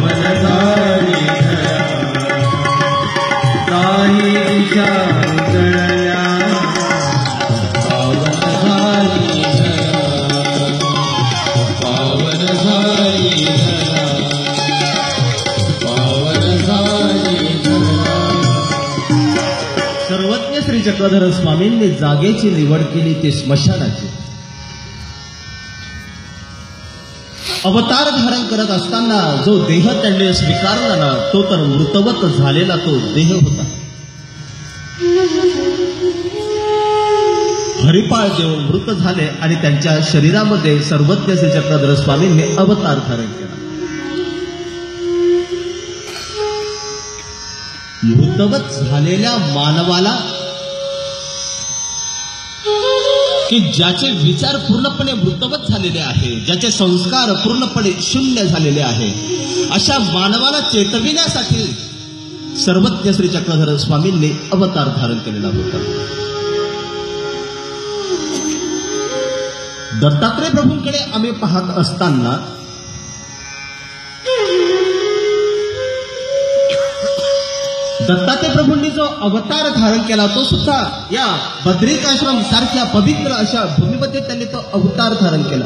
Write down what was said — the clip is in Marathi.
पावनधारी काही दिशा उजळल्या पावनधारी पावनधारी पावनधारी सर्वज्ञ श्री चक्रधर स्वामींनी जागेची निवड केली ती स्मशानाची. अवतार धारण करत असताना जो देह त्यांनी स्वीकारला ना तो तर मृतवत झालेला तो देह होता. हरिपाळ देऊन मृत झाले आणि त्यांच्या शरीरामध्ये सर्वज्ञ श्री चक्रधर स्वामींनी अवतार धारण केला. मृतवत झालेल्या मानवाला की ज्याचे विचार पूर्णपणे मृतवत झालेले आहे, ज्याचे संस्कार पूर्णपणे शून्य झालेले आहे, अशा मानवाला चेतविण्यासाठी सर्वज्ञ श्री चक्रधर स्वामींनी अवतार धारण केलेला होता. दत्तात्रय प्रभूंकडे आम्ही पाहत असताना दत्तात्रय प्रभूंनी जो अवतार धारण केला तो सुद्धा या बद्रिकाश्रम सारख्या पवित्र अशा भूमीमध्ये त्यांनी तो अवतार धारण केला.